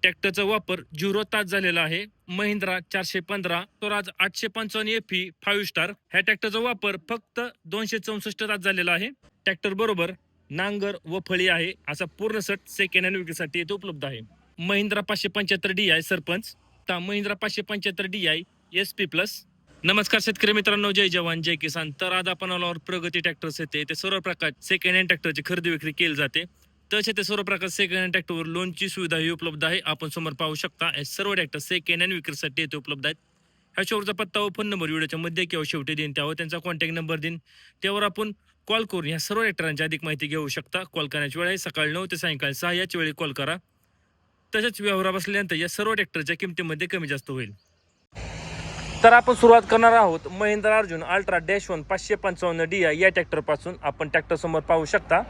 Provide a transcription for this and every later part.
ट्रॅक्टरचा वापर 0 तास झालेला आहे. महिंद्रा 415 स्वराज 855 FE 5 स्टार ह्या ट्रॅक्टरचा वापर फक्त 264 तास झालेला आहे. ट्रॅक्टर बरोबर नांगर व फळी आहे असा पूर्ण सेट सेकंड हँड विक्रीसाठी इथे उपलब्ध आहे. Mahindra 575 DI sarpanch, Mahindra 575 DI SP plus. नमस्कार शेतकरी मित्रांनो, जय जवान जय किसान. तर आज आपण आल्यावर प्रगती ट्रॅक्टर्स येते ते सर्व प्रकार सेकंड हँड ट्रॅक्टरची खरेदी विक्री केली जाते. तसे ते सर्व प्रकार सेकंड हँड ट्रॅक्टरवर लोनची सुविधाही उपलब्ध आहे. आपण समोर पाहू शकता हे सर्व ट्रॅक्टर सेकंड हँड विक्रीसाठी येथे उपलब्ध आहेत. ह्या शेवटचा पत्ता व फोन नंबर व्हिडिओच्या मध्ये किंवा शेवटी देईन, त्यावर त्यांचा कॉन्टॅक्ट नंबर देईन, त्यावर आपण कॉल करून ह्या सर्व ट्रॅक्टरांची अधिक माहिती घेऊ शकता. कॉल करण्याची वेळ आहे सकाळी 9 ते सायंकाळी 6 याच वेळी कॉल करा. तसेच व्यवहार बसल्यानंतर या सर्व ट्रॅक्टरच्या किमतीमध्ये कमी जास्त होईल. तर आपण सुरुवात करणार आहोत महिंद्रा अर्जुन अल्ट्रा -1 555 DI या ट्रॅक्टर पासून. आपण ट्रॅक्टर समोर पाहू शकता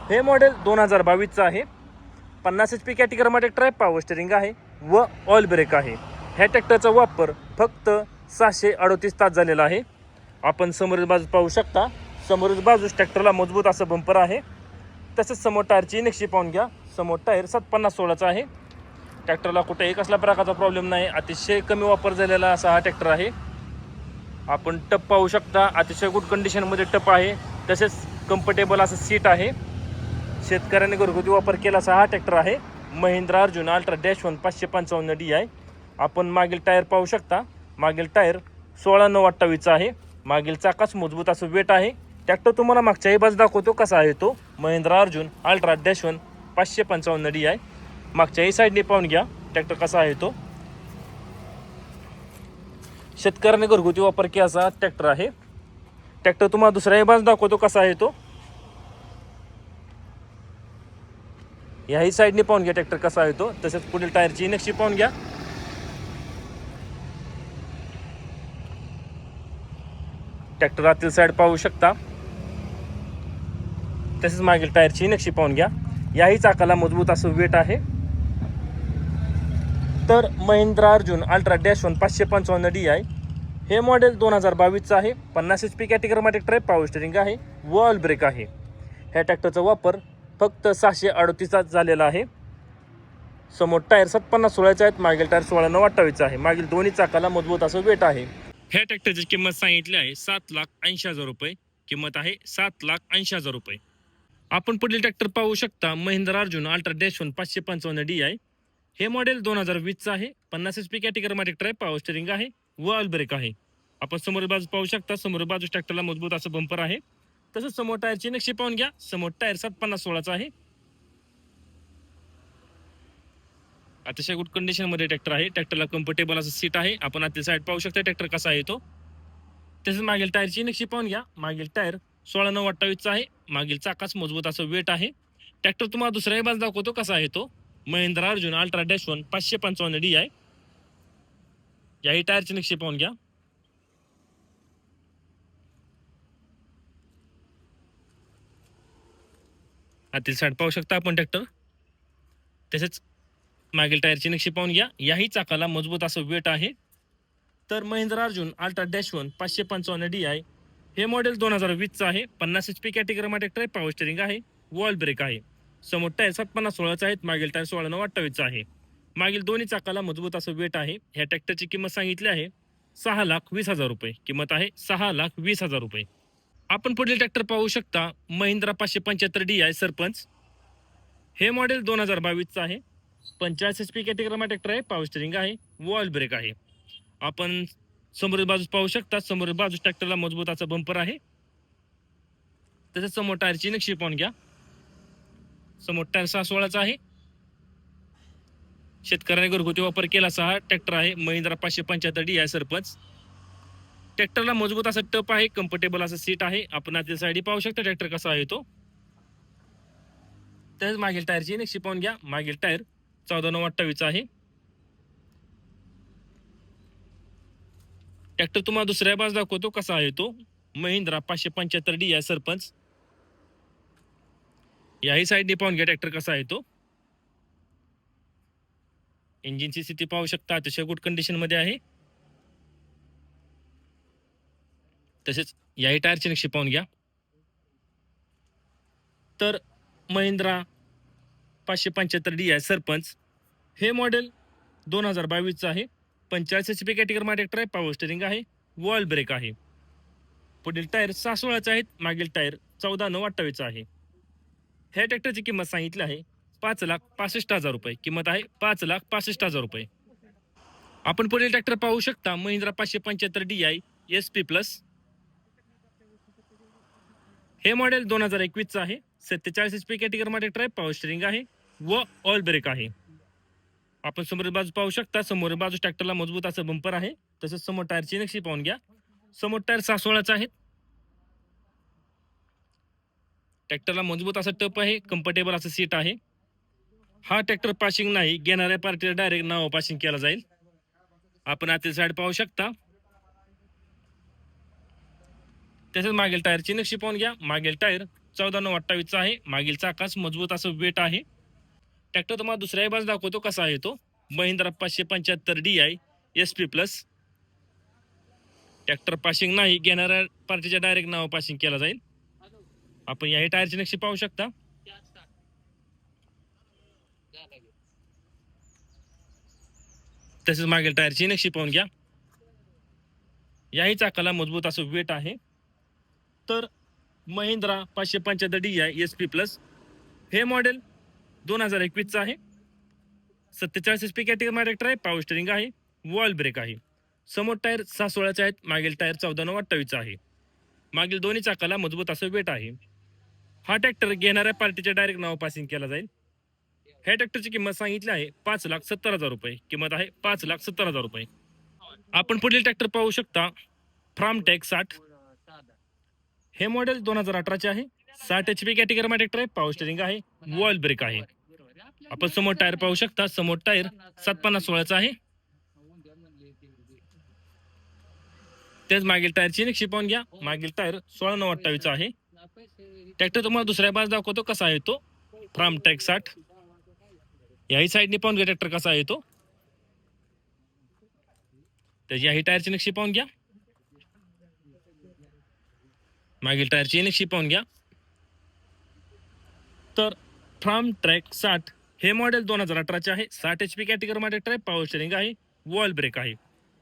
हे मॉडेल 2022 चं आहे. 50 HP कॅटेगरीमध्ये ट्रॅक्टर आहे. पॉवर स्टीअरिंग आहे व ऑइल ब्रेक आहे. ह्या ट्रॅक्टरचा वापर फक्त 638 तास झालेला आहे. आपण समोरील बाजू पाहू शकता. समोरील बाजूस ट्रॅक्टरला मजबूत असं बंपर आहे. तसेच समोर टायरची नक्षी पाहून घ्या. समोर टायर 750/16चा आहे. ट्रॅक्टरला कुठेही कसल्या प्रकारचा प्रॉब्लेम नाही. अतिशय कमी वापर झालेला असा हा ट्रॅक्टर आहे. आपण टप पाहू शकता. अतिशय गुड कंडिशनमध्ये टप आहे. तसेच कम्फर्टेबल असं सीट आहे. शेतकऱ्यांनी घरगुती वापर केला असा हा ट्रॅक्टर आहे महिंद्रा अर्जुन अल्ट्रा -1 555 DI. आपण मागील टायर पाहू शकता. मागील टायर 16/9/28चा आहे. मागील चाकास मजबूत असं वेट आहे. ट्रॅक्टर तुम्हाला मागच्याही बाजू दाखवतो कसा आहे तो महिंद्रा अर्जुन अल्ट्रा -1 555 DI. मागच्याही साईडने पाहून घ्या ट्रॅक्टर कसा आहे तो. शेतकऱ्याने घरगुती वापर केला असा ट्रॅक्टर आहे. ट्रॅक्टर तुम्हाला दुसऱ्याही बाजू दाखवतो कसा आहे तो. याही साईडने पाहून घ्या ट्रॅक्टर कसा आहे तो. तसेच पुढील टायरची नक्षी पाहून घ्या. ट्रॅक्टर आतील साईड पाहू शकता. तसेच मागील टायरची नक्षी पाहून घ्या. याही चाकाला मजबूत असं वेट आहे. तर महिंद्रा अर्जुन अल्ट्रा -1 555 DI हे मॉडेल 2022 चं आहे. 50 HP कॅटेगरीमध्ये ट्रॅक्टर, पॉवर स्टीअरिंग आहे व ऑइल ब्रेक आहे. ह्या ट्रॅक्टरचा वापर फक्त 638 तास झालेला आहे. समोर टायर 750/16चे आहेत. मागील टायर 16/9/28चा आहे. मागील दोन्ही चाकाला मजबूत असं वेट आहे. ह्या ट्रॅक्टरची किंमत सांगितली आहे 7,80,000 रुपये. किंमत आहे 7,80,000 रुपये. आपण पुढील ट्रॅक्टर पाहू शकता महिंद्रा अर्जुन अल्ट्रा -1 555 DI हे मॉडेल 2020 चं आहे. 50 HP कॅटेगरीमध्ये ट्रॅक्टर, पॉवर स्टीअरिंग आहे व ऑइल ब्रेक आहे. आपण समोर बाजू पाहू शकता. समोर बाजू ट्रॅक्टरला मजबूत असं बंपर आहे. तसंच समोर टायरची नक्षी पाहून घ्या. समोर टायर 750/16चा आहे. अतिशय गुड कंडिशन मध्ये ट्रॅक्टर आहे. ट्रॅक्टरला कम्फर्टेबल असं सीट आहे. आपण आतील साईड पाहू शकता ट्रॅक्टर कसा आहे तो. तसेच मागील टायरची नक्षी पाहून घ्या. मागील टायर 16/9/28चा आहे. मागील चाकास मजबूत असं वेट आहे. ट्रॅक्टर तुम्हाला दुसऱ्याही बाजू दाखवतो कसा आहे तो महिंद्रा अर्जुन अल्ट्रा -1 555 DI. याही टायरची नक्षी पाहून घ्या. आतील साईड पाहू शकता आपण ट्रॅक्टर. तसेच मागील टायरची नक्षी पाहून घ्या. याही चाकाला मजबूत असं वेट आहे. तर महिंद्रा अर्जुन अल्ट्रा -1 555 DI हे मॉडेल 2020 चं आहे. 50 HP कॅटेगरीमध्ये ट्रॅक्टर, पॉवर स्टीअरिंग आहे व ऑइल ब्रेक आहे. समोर टायर 750/16चा आहेत. मागील टायर 16/9/28चा आहे. मागील दोन्ही चाकाला मजबूत असं वेट आहे. ह्या ट्रॅक्टरची किंमत सांगितली आहे 6,20,000 रुपये. किंमत आहे 6,20,000 रुपये. आपण पुढील ट्रॅक्टर पाहू शकता महिंद्रा 575 DI सरपंच हे मॉडेल 2022 चं आहे. 45 HP कॅटेगरीमध्ये ट्रॅक्टर आहे, पॉवर स्टीअरिंग आहे व ऑइल ब्रेक आहे. आपण समोरील बाजूस पाहू शकता. समोरील बाजूस ट्रॅक्टरला मजबूत असा बंपर आहे. तसेच समोर टायरची नक्षी पाहून घ्या. समोर टायर 6/16चा आहे. शेतकऱ्याने घरगुती वापर केला असा हा ट्रॅक्टर आहे महिंद्रा 575 DI सरपंच. ट्रॅक्टरला मजबूत असा टप आहे. कम्फर्टेबल असं सीट आहे. आपण आतील साईड पाहू शकता ट्रॅक्टर कसा आहे तो. तसेच मागील टायरची नक्षी पाहून घ्या. मागील टायर 14/9/28चा आहे. ट्रॅक्टर तुम्हाला दुसऱ्या बाजू दाखवतो कसा आहे तो महिंद्रा 575 DI सरपंच. याही साईडने पाहून घ्या ट्रॅक्टर कसा आहे तो. इंजिनची स्थिती पाहू शकता. अतिशय गुड कंडिशन मध्ये आहे. तसेच याही टायरची नक्षी पाहून घ्या. तर महिंद्रा 575 DI सरपंच हे मॉडेल 2022चं आहे. 45 HP कॅटेगरीमध्ये ट्रॅक्टर आहे. पॉवर स्टेरिंग आहे. वॉल ब्रेक आहे. पुढील टायर 6/16चे आहेत. मागील टायर 14/9/28 आहे. ह्या ट्रॅक्टरची किंमत सांगितली आहे 5,65,000 रुपये. किंमत आहे 5,65,000 रुपये. आपण पुढील ट्रॅक्टर पाहू शकता महिंद्रा 575 DI SP प्लस. हे मॉडेल 2021चं आहे. 47 HP कॅटेगरीमध्ये ट्रॅक्टर पॉवर स्टेरिंग आहे व ऑल ब्रेक आहे. आपण समोरील बाजू पाहू शकता. समोरील बाजू ट्रॅक्टरला मजबूत असं बंपर आहे. तसंच समोर टायरची नक्षी पाहून घ्या. समोर टायर 6/16चे आहेत. ट्रॅक्टरला मजबूत असं टप आहे. कम्फर्टेबल असं सीट आहे. हा ट्रॅक्टर पासिंग नाही, घेणाऱ्या पार्टीला डायरेक्ट नाव पासिंग केला जाईल. आपण आतील साईड पाहू शकता. तसेच मागील टायरची नक्षी पाहून घ्या. मागील टायर 14/9/28 आहे. मागील चाकास मजबूत असं वेट आहे. ट्रॅक्टर तुम्हाला दुसऱ्याही बाजू दाखवतो कसा आहे तो. Mahindra 575 DI SP plus. Tractor passing नाही, घेणाऱ्या पार्टीच्या डायरेक्ट नाव पासिंग केला जाईल. आपण याही टायरची नक्षी पाहू शकता. तसेच मागील टायरची नक्षी पाहून घ्या. याही चाकाला मजबूत असं वेट आहे. तर महिंद्रा 575 DI SP प्लस हे मॉडेल 2021चं आहे. 47 HP कॅटेगरीमध्ये ट्रॅक्टर आहे. पॉवर स्टेरिंग आहे. वॉल ब्रेक आहे. समोर टायर 6/16चे आहेत. मागील टायर 14/9/28 आहे. मागील दोन्ही चाकाला मजबूत असं वेट आहे. हा ट्रॅक्टर घेणाऱ्या पार्टीच्या डायरेक्ट नाव पासिंग केला जाईल. ह्या ट्रॅक्टरची किंमत सांगितली आहे 5,70,000 रुपये. किंमत आहे 5,70,000 रुपये. आपण पुढील ट्रॅक्टर पाहू शकता फ्रामटेक 60. हे मॉडेल 2018चे आहे. 60 HP कॅटेगरीमध्ये ट्रॅक्टर आहे. पॉवर स्टेरिंग आहे. वॉल ब्रेक आहे. आपण समोर टायर पाहू शकता. समोर टायर 7/50/16चा आहे. तेच मागील टायरची नक्षी पाहून घ्या. मागील टायर 16/9/28 आहे. ट्रॅक्टर तुम्हाला दुसऱ्या बाजू दाखवतो कसा आहे तो. फ्रामटेक 60. याही साईडने पाहून घ्या ट्रॅक्टर कसा आहे तो. त्याची याही टायरची नक्षी पाहून घ्या. मागील टायरची नक्षी पाहून घ्या. तर फ्रामट्रॅक 60 हे मॉडेल 2018चे आहे. 60 HP कॅटेगरीमध्ये ट्रॅक्टर पॉवर स्टेरिंग आहे. वॉल ब्रेक आहे.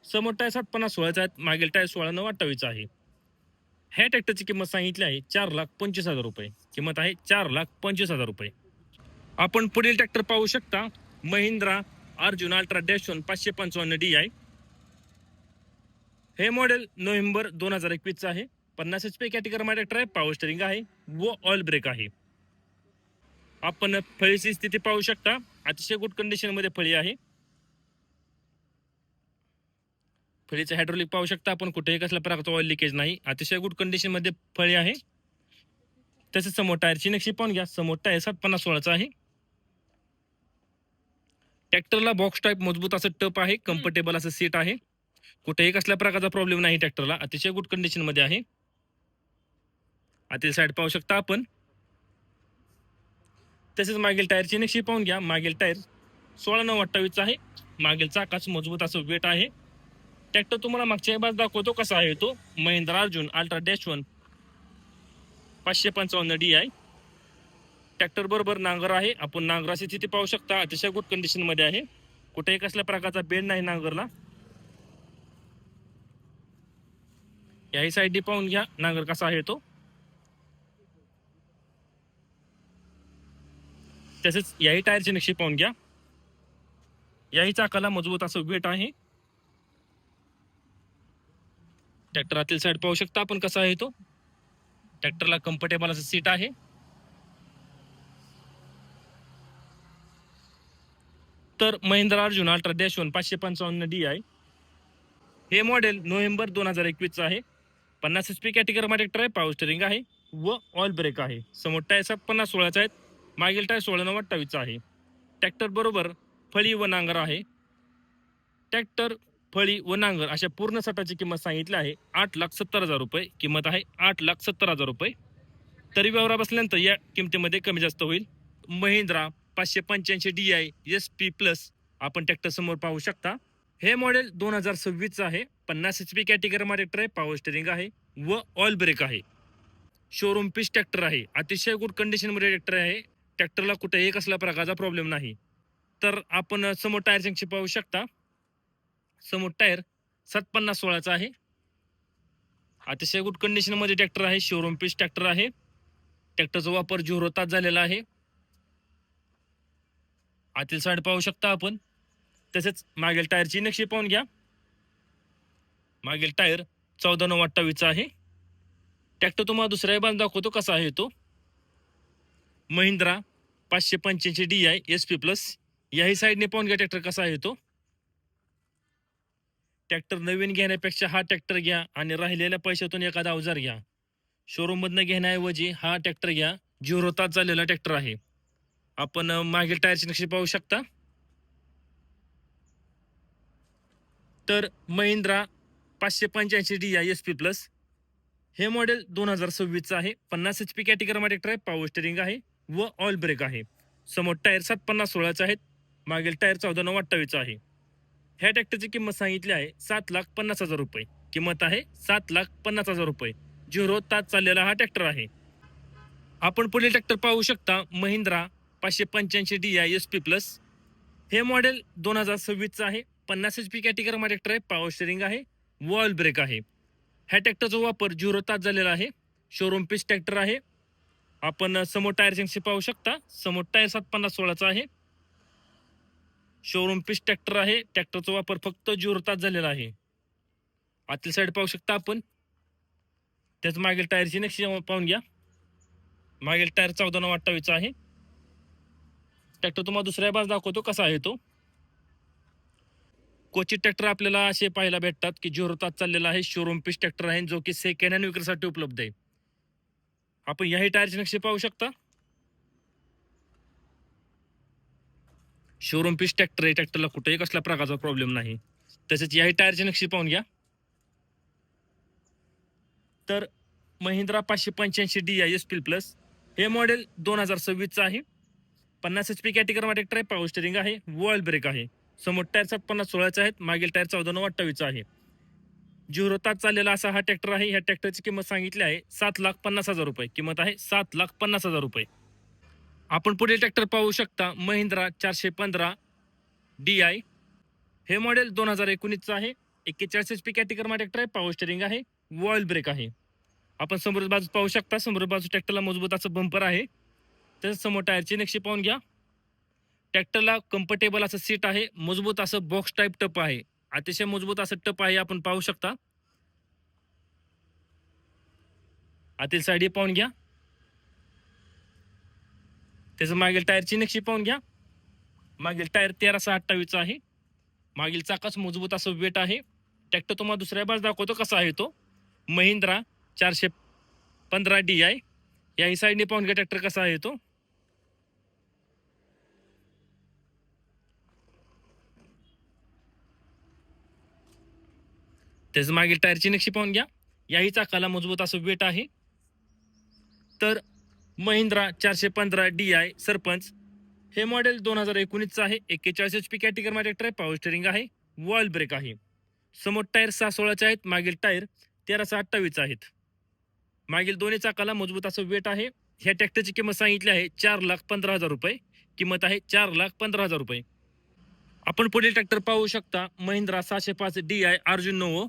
समोर टायर 7/50/16चा आहे. मागील टायर 16/9/28 आहे. ह्या ट्रॅक्टरची किंमत सांगितली आहे 4,25,000 रुपये. किंमत आहे 4,25,000 रुपये. आपण पुढील ट्रॅक्टर पाहू शकता महिंद्रा अर्जुन अल्ट्रा -1 555 DI. हे मॉडेल नोव्हेंबर 2021चं आहे. 50 HP कॅटेगरीमध्ये ट्रॅक्टर पॉवर स्टेरिंग आहे व ऑल ब्रेक आहे. आपण फळीची स्थिती पाहू शकता. अतिशय गुड कंडिशन मध्ये फळी आहे. फळीचं हायड्रोलिक पाहू शकता आपण. कुठेही कसल्या प्रकारचं ऑइल लिकेज नाही. अतिशय गुड कंडिशन मध्ये फळी आहे. तसेच समोर टायरची नक्षी पाहून घ्या. समोर टायर 7/50/16चा आहे. ट्रॅक्टरला बॉक्स टाईप मजबूत असं टप आहे. कम्फर्टेबल असं सीट आहे. कुठेही कसल्या प्रकारचा प्रॉब्लेम नाही. ट्रॅक्टरला अतिशय गुड कंडिशन मध्ये आहे. आतील साईड पाहू शकता आपण. तसेच मागील टायरची नक्षी पाहून घ्या. मागील टायर 16/9/28 आहे. मागील चाकाच मजबूत असं वेट आहे. ट्रॅक्टर तुम्हाला मागच्या बाजू दाखवतो कसा आहे तो. Mahindra Arjun ultra -1 555 DI. Tractor बरोबर नांगर आहे. आपण नांगराची स्थिती पाहू शकता. अतिशय गुड कंडिशन मध्ये आहे. कुठेही कसल्या प्रकारचा बेंड नाही नांगरला. याही साईडने पाहून घ्या नांगर कसा आहे तो. तसेच याही टायरची नक्षी पाहून घ्या. याही चाकाला मजबूत असं वेट आहे. ट्रॅक्टर आतील साईड पाहू शकता आपण कसा आहे तो. ट्रॅक्टरला कम्फर्टेबल असं सीट आहे. तर महिंद्रा अर्जुन अल्ट्रा -1 555 DI हे मॉडेल नोव्हेंबर 2021चं आहे. 50 HP कॅटेगरीमध्ये ट्रॅक्टर आहे. पॉवर स्टेरिंग आहे व ऑइल ब्रेक आहे. समोर टायर 7/50/16चा आहेत. मागील टायर 16/9/28 आहे. ट्रॅक्टर बरोबर फळी व नांगर आहे. ट्रॅक्टर फळी व नांगर अशा पूर्ण सटाची किंमत सांगितली आहे 8,70,000 रुपये. किंमत आहे 8,70,000 रुपये. तरी व्यवहार बसल्यानंतर या किमतीमध्ये कमी जास्त होईल. महिंद्रा 585 DI SP प्लस आपण ट्रॅक्टर समोर पाहू शकता. हे मॉडेल 2026चं आहे. 50 HP कॅटेगरीमध्ये ट्रॅक्टर आहे. पॉवर स्टेरिंग आहे व ऑइल ब्रेक आहे. शोरूम पीस ट्रॅक्टर आहे. अतिशय गुड कंडिशन मध्ये ट्रॅक्टर आहे. ट्रॅक्टरला कुठेही कसल्या प्रकारचा प्रॉब्लेम नाही. तर आपण समोर टायरची नक्षी पाहू शकता. समोर टायर 750/16चा आहे. अतिशय गुड कंडिशन मध्ये ट्रॅक्टर आहे. शोरूम पीस ट्रॅक्टर आहे. ट्रॅक्टरचा वापर 0 तास झालेला आहे. आतील साईड पाहू शकता आपण. तसेच मागील टायरची नक्षी पाहून घ्या. मागील टायर 14/9/28चा आहे. ट्रॅक्टर तुम्हाला दुसऱ्या बाजून दाखवतो कसा आहे तो. Mahindra 585 DI SP plus. याही साईडने पाहून घ्या ट्रॅक्टर कसा आहे तो. ट्रॅक्टर नवीन घेण्यापेक्षा हा ट्रॅक्टर घ्या आणि राहिलेल्या पैशातून एखादा अवजार घ्या. शोरूम मधनं घेण्याऐवजी हा ट्रॅक्टर घ्या. 0 तास झालेला ट्रॅक्टर आहे. आपण मागील टायरची नक्षी पाहू शकता. तर महिंद्रा 585 DI SP प्लस हे मॉडेल 2026चं आहे. 50 HP कॅटेगरीमध्ये ट्रॅक्टर आहे. पॉवर स्टेरिंग आहे व ऑइल ब्रेक आहे. समोर टायर 750/16चा आहेत. मागील टायर 14/9/28चा आहे. ह्या ट्रॅक्टरची किंमत सांगितली आहे 7,50,000 रुपये. किंमत आहे 7,50,000 रुपये. 0 तास चाललेला हा ट्रॅक्टर आहे. आपण पुढील ट्रॅक्टर पाहू शकता. महिंद्रा 585 DI SP प्लस हे मॉडेल 2026चं आहे. 50 HP कॅटेगरीमध्ये ट्रॅक्टर आहे. पॉवर स्टेरिंग आहे व ऑइल ब्रेक आहे. ह्या ट्रॅक्टरचा वापर 0 तास झालेला आहे. शोरूम पीस ट्रॅक्टर आहे. आपण समोर टायरची पाहू शकता. समोर टायर 750/16चा आहे. शोरूम पीस ट्रॅक्टर आहे. ट्रॅक्टरचा वापर फक्त 0 तास झालेला आहे. आतील साईड पाहू शकता आपण. त्याच मागील टायरची नक्षी पाहून घ्या. मागील टायर 14/9/28चा आहे. ट्रॅक्टर तुम्हाला दुसऱ्या बाजूला दाखवतो कसा आहे तो. क्वचित ट्रॅक्टर आपल्याला असे पाहायला भेटतात की 0 तास चाललेला आहे. शोरूम पीस ट्रॅक्टर आहे जो की सेकंड हँड विक्रीसाठी उपलब्ध आहे. आपण याही टायरची नक्षी पाहू शकता. शोरूम पीस ट्रॅक्टर आहे. ट्रॅक्टरला कुठेही कसला प्रकारचा प्रॉब्लेम नाही. तसेच याही टायरची नक्षी पाहून घ्या. तर महिंद्रा 585 DI SP प्लस हे मॉडेल 2026चं आहे. 50 HP कॅटेगरीमध्ये ट्रॅक्टर आहे. पॉवर स्टेरिंग आहे व ऑइल ब्रेक आहे. समोर टायर 750/16चा आहेत. मागील टायर 14/9/28चा आहे. 0 तास चाललेला असा हा ट्रॅक्टर आहे. ह्या ट्रॅक्टरची किंमत सांगितली आहे 7,50,000 रुपये. किंमत आहे 7,50,000 रुपये. आपण पुढे ट्रॅक्टर पाहू शकता. महिंद्रा 415 DI हे मॉडेल 2019चं आहे. 41 HP कॅटेगरीमध्ये ट्रॅक्टर आहे. पॉवर स्टेरिंग आहे व ऑइल ब्रेक आहे. आपण समोर बाजू पाहू शकता. समोर बाजू ट्रॅक्टरला मजबूत असं बंपर आहे. तसेच समोर टायरची नक्षी पाहून घ्या. ट्रॅक्टरला कम्फर्टेबल असं सीट आहे. मजबूत असं बॉक्स टाईप टप आहे. अतिशय मजबूत असं टप आहे. आपण पाहू शकता. आतील साईड पाहून घ्या. त्याचं मागील टायरची नक्षी पाहून घ्या. मागील टायर 13/28चा आहे. मागील चाकाच मजबूत असं वेट आहे. ट्रॅक्टर तुम्हाला दुसऱ्या बाजू दाखवतो कसा आहे तो. महिंद्रा 415 DI याही साईडने पाहून घ्या ट्रॅक्टर कसा आहे तो. त्याचं मागील टायरची नक्षी पाहून घ्या. याही चाकाला मजबूत असं वेट आहे. तर महिंद्रा 415 DI सरपंच हे मॉडेल 2019चं आहे. 41 HP कॅटेगरीमध्ये ट्रॅक्टर आहे. पॉवर स्टेरिंग आहे व ऑइल ब्रेक आहे. समोर टायर 6/16चे आहेत. मागील टायर 13/28 आहेत. मागील दोन्ही चाकाला मजबूत असं वेट आहे. ह्या ट्रॅक्टरची किंमत सांगितली आहे 4,15,000 रुपये. किंमत आहे 4,15,000 रुपये. आपण पुढील ट्रॅक्टर पाहू शकता. महिंद्रा 605 DI अर्जुन नोवो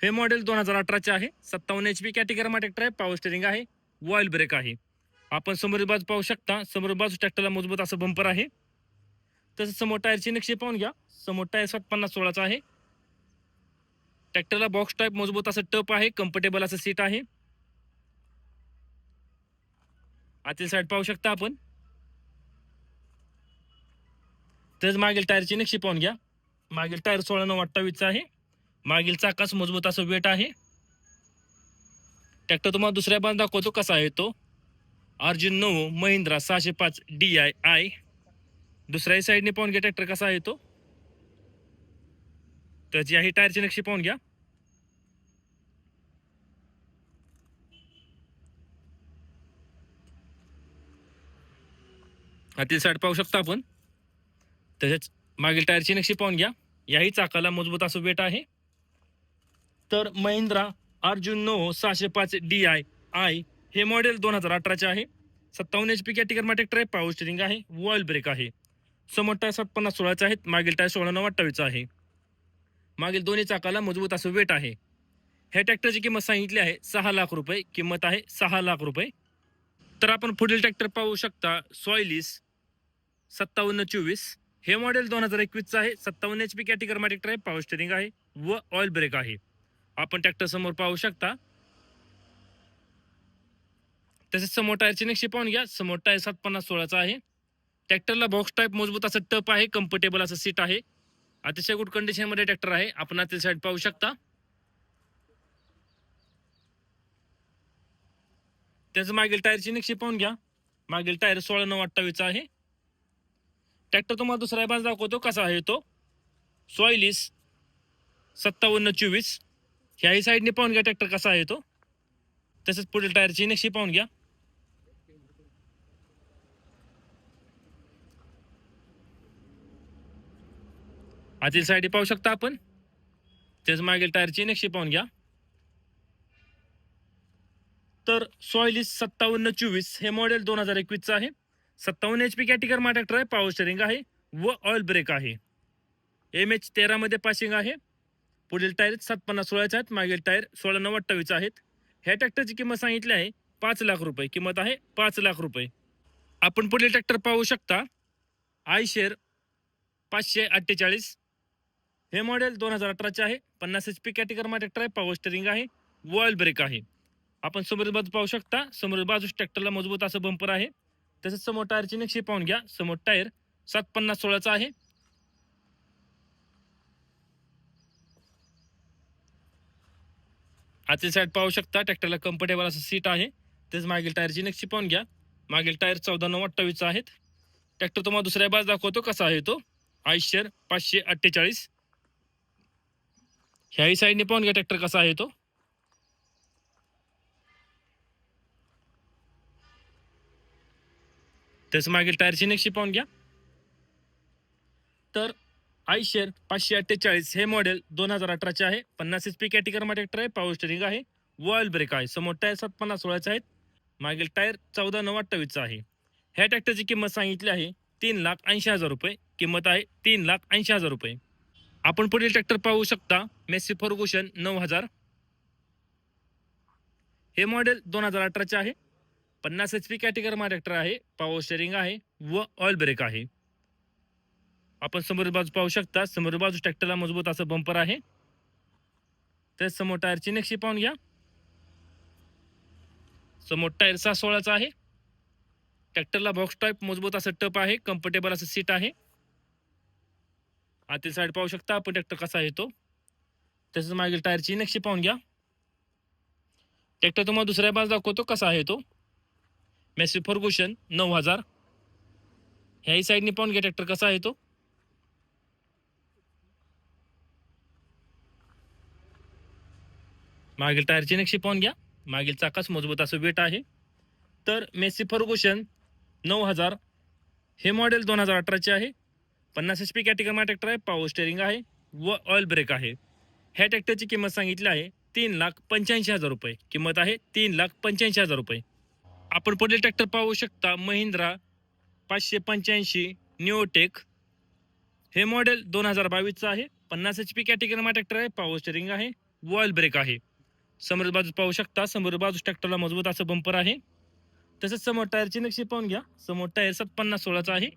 हे मॉडेल 2018चे आहे. 57 HP कॅटेगरीमध्ये ट्रॅक्टर आहे. पॉवर स्टेरिंग आहे व ऑइल ब्रेक आहे. आपण समोर बाजू पाहू शकता. समोर बाजू ट्रॅक्टरला मजबूत असं बंपर आहे. तसंच समोर टायरची नक्षी पाहून घ्या. समोर टायर 750/16चा आहे. ट्रॅक्टरला बॉक्स टाईप मजबूत असं टप आहे. कम्फर्टेबल असं सीट आहे. आतील साईड पाहू शकता आपण. तसेच मागील टायरची नक्षी पाहून घ्या. मागील टायर 16/9/28चा आहे. मागील चाकाच मजबूत असं वेट आहे. ट्रॅक्टर तुम्हाला दुसऱ्या बाजू दाखवतो कसा आहे तो. अर्जुन नोवो महिंद्रा 605 DI दुसऱ्याही साईडने पाहून घ्या ट्रॅक्टर कसा आहे तो. त्याची याही टायरची नक्षी पाहून घ्या. आतील साईड पाहू शकता आपण. तसेच मागील टायरची नक्षी पाहून घ्या. याही चाकाला मजबूत असं वेट आहे. तर महिंद्रा अर्जुन नोवो 605 DI हे मॉडेल 2018चे आहे. 57 HP कॅटेगरीमध्ये ट्रॅक्टर आहे. पॉवर स्टेरिंग आहे व ऑइल ब्रेक आहे. समोर टायर 750/16 आहेत, मागील टायर 16/9/28 आहे. मागील दोन्ही चाकाला मजबूत असं वेट आहे. ह्या ट्रॅक्टरची किंमत सांगितली आहे 6 लाख रुपये. किंमत आहे 6 लाख रुपये. तर आपण पुढील ट्रॅक्टर पाहू शकता सॉयलिस 5724. हे मॉडेल 2021चं आहे. 57 HP कॅटेगरी ट्रॅक्टर आहे. पॉवर स्टेरिंग आहे व ऑइल ब्रेक आहे. आपण ट्रॅक्टर समोर पाहू शकता. तसेच समोर टायरची नक्षी पाहून घ्या. समोर टायर 750/16चा आहे. ट्रॅक्टरला बॉक्स टाईप मजबूत असं टप आहे. कम्फर्टेबल असं सीट आहे. अतिशय गुड कंडिशन मध्ये ट्रॅक्टर आहे. आपण आतील साईड पाहू शकता. त्याचं मागील टायरची नक्षी पाहून घ्या. मागील टायर 16/9/28 आहे. ट्रॅक्टर तुम्हाला दुसरा बाज दाखवतो कसा आहे तो. सॉयलिस 5724. ह्याही साईडने पाहून घ्या ट्रॅक्टर कसा आहे तो. तसेच पुढील टायरची नक्षी पाहून घ्या. आतील साईड पाहू शकता आपण. त्याच मागील टायरची नक्षी पाहून घ्या. तर सॉयलिस 5724 हे मॉडेल 2021चं आहे. 57 HP कॅटेगरी ट्रॅक्टर आहे. पॉवर स्टेरिंग आहे व ऑइल ब्रेक आहे. MH13 मध्ये पासिंग आहे. पुढील टायर 750/16 आहेत. मागील टायर 16/9/28 आहेत. ह्या ट्रॅक्टरची किंमत सांगितली आहे 5 लाख रुपये. किंमत आहे 5 लाख रुपये. आपण पुढील ट्रॅक्टर पाहू शकता आयशेर 548. हे मॉडेल 2018चे आहे. 50 HP कॅटेगरी ट्रॅक्टर आहे. पॉवर स्टेरिंग आहे व ऑइल ब्रेक आहे. आपण समोर बाजू पाहू शकता. समोर बाजूस ट्रॅक्टरला मजबूत असं बंपर आहे. तसेच समोर टायरची नक्षी पाहून घ्या. समोर टायर 750/16चा आहे. आतील साईड पाहू शकता. ट्रॅक्टरला कम्फर्टेबल असं सीट आहे. तेच मागील टायरची नक्षी पाहून घ्या. मागील टायर 14/9/28 आहेत. ट्रॅक्टर तुम्हाला दुसऱ्या बाज दाखवतो कसा आहे तो. आयशर 548. ह्याही साईडने पाहून घ्या ट्रॅक्टर कसा आहे तो. तेच मागील टायरची नक्षी पाहून घ्या. तर आयशर 548 हे मॉडेल 2018चे आहे. 50 HP कॅटेगरी ट्रॅक्टर आहे. पॉवर स्टेरिंग आहे व ऑइल ब्रेक आहे. समोर टायर 750/16 आहेत. मागील टायर 14/9/28 आहे. ह्या ट्रॅक्टरची किंमत सांगितली आहे 3,80,000 रुपये. किंमत आहे 3,80,000 रुपये. आपण पुढील ट्रॅक्टर पाहू शकता मेसी फर्गुसन 9000. हे मॉडेल 2018चे आहे. 50 HP कॅटेगरी ट्रॅक्टर आहे. पॉवर स्टेरिंग आहे व ऑइल ब्रेक आहे. आपण समोर बाजू पाहू शकता. समोर बाजू ट्रॅक्टरला मजबूत असं बंपर आहे. तेच समोर टायरची नक्षी पाहून घ्या. समोर टायर 6/16चा आहे. ट्रॅक्टरला बॉक्स टाईप मजबूत असं टप आहे. कम्फर्टेबल असं सीट आहे. आतील साईड पाहू शकता आपण ट्रॅक्टर कसा आहे तो. तसंच मागील टायरची नक्षी पाहून घ्या. ट्रॅक्टर तुम्हाला दुसऱ्या बाजू दाखवतो कसा आहे तो. Massey Ferguson 9000. ह्याही साईडने पाहून घ्या ट्रॅक्टर कसा आहे तो. मागील टायरची नक्षी पाहून घ्या. मागील चाकास मजबूत असं वेट आहे. तर मेसी फर्गुसन 9000 हे मॉडेल 2018चे आहे. 50 HP कॅटेगरी ट्रॅक्टर आहे. पॉवर स्टेरिंग आहे व ऑइल ब्रेक आहे. ह्या ट्रॅक्टरची किंमत सांगितली आहे 3,85,000 रुपये. किंमत आहे 3,85,000 रुपये. आपण पुढील ट्रॅक्टर पाहू शकता महिंद्रा 585 निओटेक. हे मॉडेल 2022चं आहे. 50 HP कॅटेगरी ट्रॅक्टर आहे. पॉवर स्टेरिंग आहे व ऑइल ब्रेक आहे. समोर बाजू पाहू शकता. समोर बाजू ट्रॅक्टरला मजबूत असं बंपर आहे. तसेच समोर टायरची नक्षी पाहून घ्या. समोर टायर 750/16चा आहे.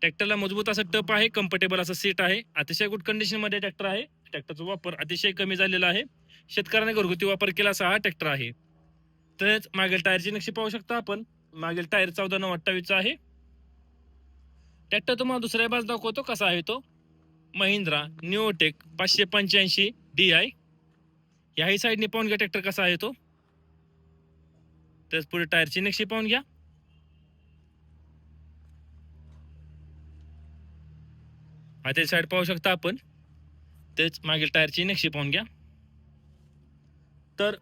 ट्रॅक्टरला मजबूत असं टप आहे. कम्फर्टेबल असं सीट आहे. अतिशय गुड कंडिशन मध्ये ट्रॅक्टर आहे. ट्रॅक्टरचा वापर अतिशय कमी झालेला आहे. शेतकऱ्याने घरगुती वापर केला असा हा ट्रॅक्टर आहे. तसेच मागील टायरची नक्षी पाहू शकता आपण. मागील टायर 14/9/28 आहे. ट्रॅक्टर तुम्हाला दुसऱ्या बाजू दाखवतो कसा आहे तो. महिंद्रा निओटेक 585 DI. याही साईडने पाहून घ्या ट्रॅक्टर कसा आहे तो. तसेच पुढे टायरची नक्षी पाहून घ्या. आतील साईड पाहू शकता आपण. तेच मागील टायरची नक्षी पाहून घ्या. तर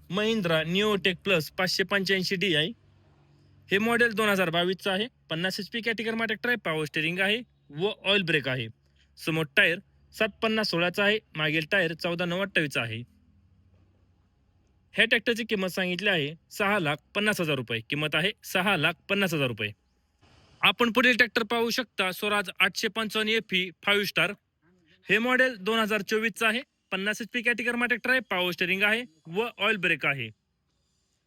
महिंद्रा निओटेक प्लस 585 DI हे मॉडेल 2022चं आहे. 50 HP कॅटेगरी ट्रॅक्टर आहे. पॉवर स्टेरिंग आहे व ऑइल ब्रेक आहे. समोर टायर 750/16चा आहे. मागील टायर 14/9/28 आहे. ह्या ट्रॅक्टरची किंमत सांगितली आहे 6,50,000 रुपये. किंमत आहे 6,50,000 रुपये. आपण पुढील ट्रॅक्टर पाहू शकता स्वराज 855 एफई 5 स्टार. हे मॉडेल 2024 आहे. 50 HP कॅटेगरी ट्रॅक्टर आहे. पॉवर स्टेरिंग आहे व ऑइल ब्रेक आहे.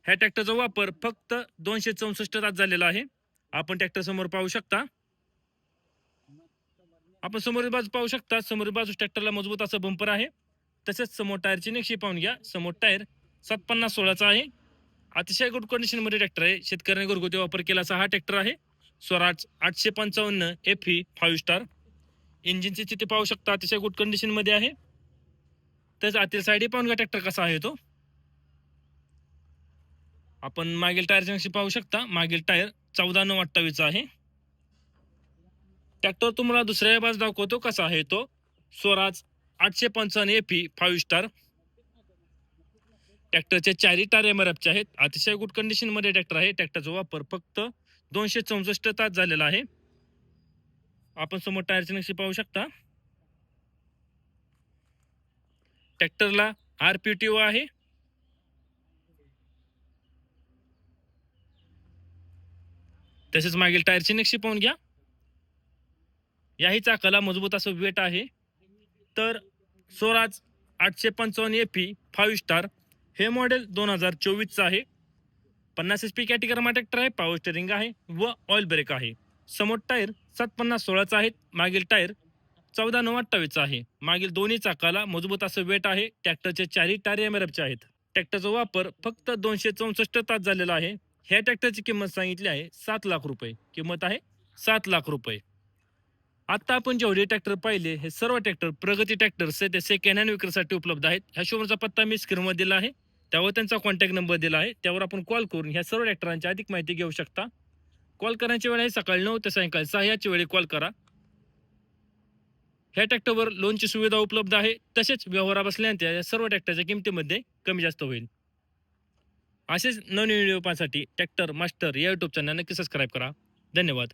ह्या ट्रॅक्टरचा वापर फक्त 264 तास झालेला आहे. आपण ट्रॅक्टर समोर पाहू शकता. आपण समोरील बाजू पाहू शकता. समोरील बाजू ट्रॅक्टरला मजबूत असं बंपर आहे. तसेच समोर टायरची नक्षी पाहून घ्या. समोर टायर 750/16चा आहे. अतिशय गुड कंडिशन मध्ये ट्रॅक्टर आहे. शेतकऱ्यांनी घरगुती वापर केला असा हा ट्रॅक्टर आहे. Swaraj 855 FE 5 star. इंजिनची स्थिती पाहू शकता, अतिशय गुड कंडिशन मध्ये आहे. त्याच आतील साईड पाहून घ्या ट्रॅक्टर कसा आहे तो. आपण मागील टायरची नक्षी पाहू शकता. मागील टायर 14/9/28 आहे. ट्रॅक्टर तुम्हाला दुसऱ्या बाजू दाखवतो कसा आहे तो. Swaraj 855 FE 5 star. ट्रॅक्टरचे चारही टायर एमआरएफचे आहेत. अतिशय गुड कंडिशन मध्ये ट्रॅक्टर आहे. ट्रॅक्टरचा वापर फक्त 264 तास झालेला आहे. आपण समोर टायरची नक्षी पाहू शकता. ट्रॅक्टरला आरपीटीओ आहे. तसेच मागील टायरची नक्षी पाहून घ्या. याही चाकाला मजबूत असं वेट आहे. तर स्वराज 855 एफई 5 स्टार हे मॉडेल 2024 आहे. 50 HP कॅटेगरी ट्रॅक्टर आहे. पॉवर स्टेरिंग आहे व ऑइल ब्रेक आहे. समोर टायर 750/16चा आहे. मागील टायर 14/9/28 आहे. मागील दोन्ही चाकाला मजबूत असं वेट आहे. ट्रॅक्टरचे चारही टायर एमआरएफचे आहेत. ट्रॅक्टरचा वापर फक्त 264 तास झालेला आहे. ह्या ट्रॅक्टरची किंमत सांगितली आहे 7 लाख रुपये. किंमत आहे 7 लाख रुपये. आता आपण जेवढे ट्रॅक्टर पाहिले हे सर्व ट्रॅक्टर प्रगती ट्रॅक्टर्स ते सेकंड हँड विक्रीसाठी उपलब्ध आहेत. ह्या शोरूमचा पत्ता मी स्क्रीनवर दिला आहे. त्यावर त्यांचा कॉन्टॅक्ट नंबर दिला आहे. त्यावर आपण कॉल करून ह्या सर्व ट्रॅक्टरांची अधिक माहिती घेऊ शकता. कॉल करण्याची वेळ आहे सकाळी 9 ते सायंकाळी 6 याची वेळी कॉल करा. ह्या ट्रॅक्टरवर लोनची सुविधा उपलब्ध आहे. तसेच व्यवहार बसल्यानंतर या सर्व ट्रॅक्टरच्या किमतीमध्ये कमी जास्त होईल. असेच नवीन व्हिडिओ पाहण्यासाठी ट्रॅक्टर मास्टर या युट्यूब चॅनल नक्की सबस्क्राईब करा. धन्यवाद.